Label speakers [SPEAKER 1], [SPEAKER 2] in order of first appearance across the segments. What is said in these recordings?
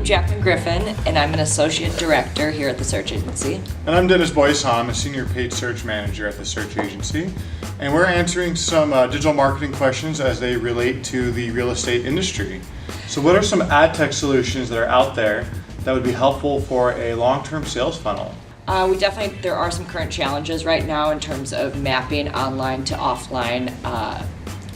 [SPEAKER 1] Jaclyn Griffin, and I'm an associate director here at the search agency.
[SPEAKER 2] And I'm Deniz Boysan. I'm a senior paid search manager at the search agency. And we're answering some digital marketing questions as they relate to the real estate industry. So what are some ad tech solutions that are out there that would be helpful for a long-term sales funnel?
[SPEAKER 1] There are some current challenges right now in terms of mapping online to offline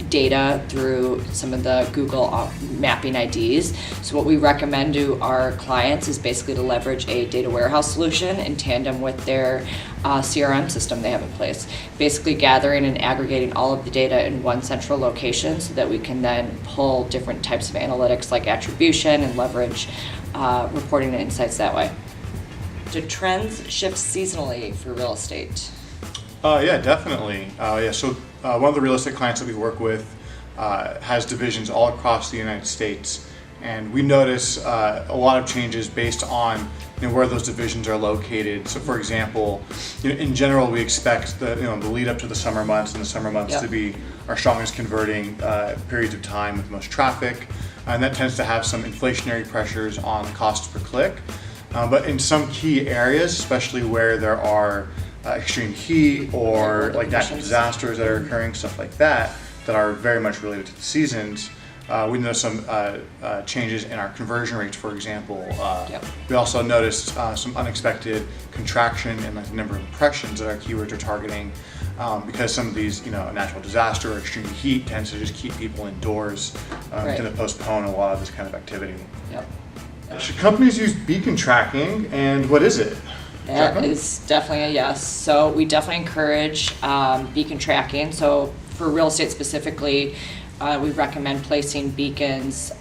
[SPEAKER 1] data through some of the Google mapping IDs. So what we recommend to our clients is basically to leverage a data warehouse solution in tandem with their CRM system they have in place. Basically gathering and aggregating all of the data in one central location so that we can then pull different types of analytics like attribution and leverage reporting and insights that way. Do trends shift seasonally for real estate?
[SPEAKER 2] Yeah, definitely. So one of the real estate clients that we work with has divisions all across the United States, and we notice a lot of changes based on where those divisions are located. So, for example, in general, we expect the lead up to the summer months and the summer months to be our strongest converting periods of time with most traffic, and that tends to have some inflationary pressures on the cost per click. But in some key areas, especially where there are extreme heat or like natural disasters that are occurring, stuff like that are very much related to the seasons, we noticed some changes in our conversion rates, for example. We also noticed some unexpected contraction in the number of impressions that our keywords are targeting because some of these, natural disaster or extreme heat tends to just keep people indoors, tend to postpone a lot of this kind of activity. Should companies use beacon tracking, and what is it?
[SPEAKER 1] That is definitely a yes. So we definitely encourage beacon tracking. So for real estate specifically, we recommend placing beacons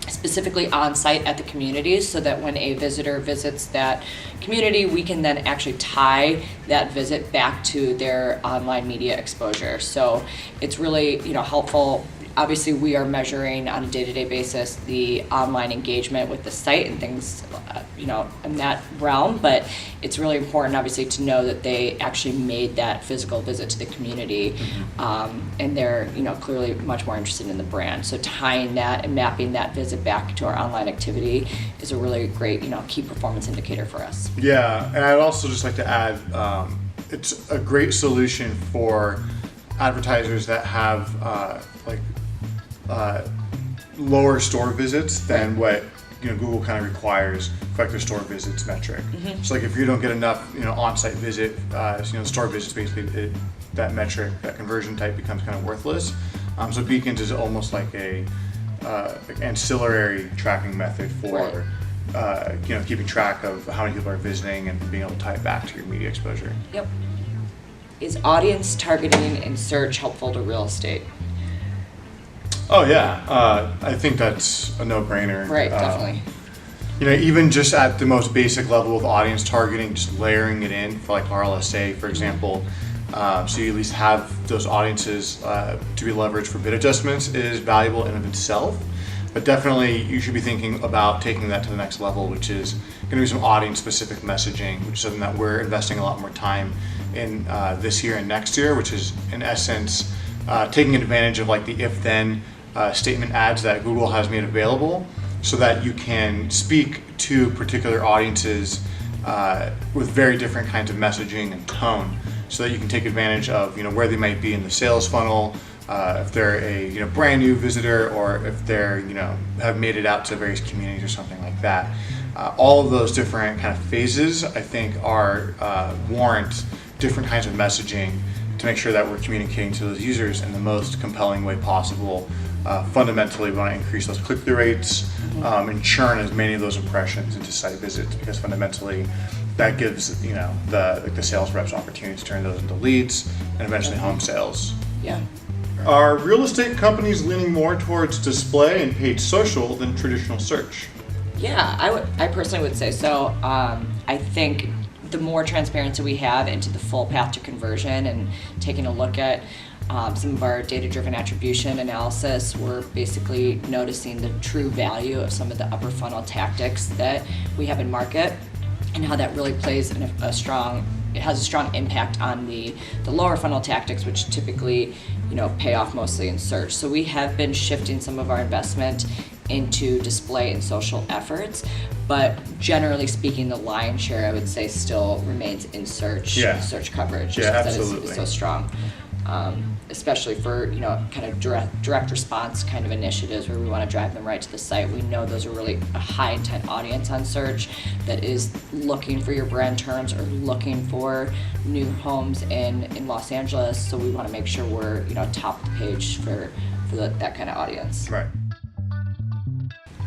[SPEAKER 1] specifically on site at the communities so that when a visitor visits that community, we can then actually tie that visit back to their online media exposure. So it's really helpful. Obviously, we are measuring on a day-to-day basis the online engagement with the site and things, in that realm. But it's really important, obviously, to know that they actually made that physical visit to the community, and they're, clearly much more interested in the brand. So tying that and mapping that visit back to our online activity is a really great, key performance indicator for us.
[SPEAKER 2] Yeah, and I'd also just like to add, it's a great solution for advertisers that have lower store visits than what Google kind of requires for their store visits metric. So if you don't get enough on-site visit, store visits basically that metric, that conversion type becomes kind of worthless. So beacons is almost like a ancillary tracking method for keeping track of how many people are visiting and being able to tie it back to your media exposure.
[SPEAKER 1] Yep. Is audience targeting in search helpful to real estate?
[SPEAKER 2] Oh yeah, I think that's a no-brainer.
[SPEAKER 1] Right, definitely.
[SPEAKER 2] Even just at the most basic level with audience targeting, just layering it in for like RLSA, for example, so you at least have those audiences to be leveraged for bid adjustments is valuable in and of itself. But definitely you should be thinking about taking that to the next level, which is going to be some audience-specific messaging, which is something that we're investing a lot more time in this year and next year, which is in essence taking advantage of like the if-then statement ads that Google has made available so that you can speak to particular audiences with very different kinds of messaging and tone so that you can take advantage of where they might be in the sales funnel, if they're a brand new visitor or if they're have made it out to various communities or something like that. All of those different kind of phases I think are warrant different kinds of messaging to make sure that we're communicating to those users in the most compelling way possible. Fundamentally, we want to increase those click-through rates and churn as many of those impressions into site visits because fundamentally that gives the sales reps opportunities to turn those into leads and eventually home sales.
[SPEAKER 1] Yeah.
[SPEAKER 2] Are real estate companies leaning more towards display and paid social than traditional search?
[SPEAKER 1] Yeah, I personally would say so. I think the more transparency we have into the full path to conversion and taking a look at some of our data-driven attribution analysis, we're basically noticing the true value of some of the upper funnel tactics that we have in market and how that really plays a strong impact on the lower funnel tactics, which typically pay off mostly in search. So we have been shifting some of our investment into display and social efforts. But generally speaking, the lion's share, I would say, still remains in search, search coverage, just because that is so strong. Especially for, you know, kind of direct response kind of initiatives where we want to drive them right to the site. We know those are really a high intent audience on search that is looking for your brand terms or looking for new homes in Los Angeles. So we want to make sure we're, you know, top of the page for that kind of audience.
[SPEAKER 2] Right.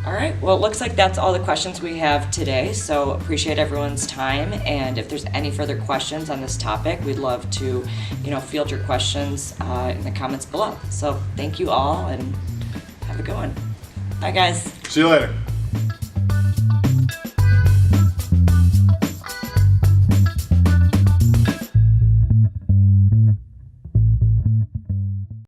[SPEAKER 1] All right, well, it looks like that's all the questions we have today, so appreciate everyone's time, and if there's any further questions on this topic, we'd love to, you know, field your questions in the comments below. So thank you all, and have a good one. Bye, guys.
[SPEAKER 2] See you later.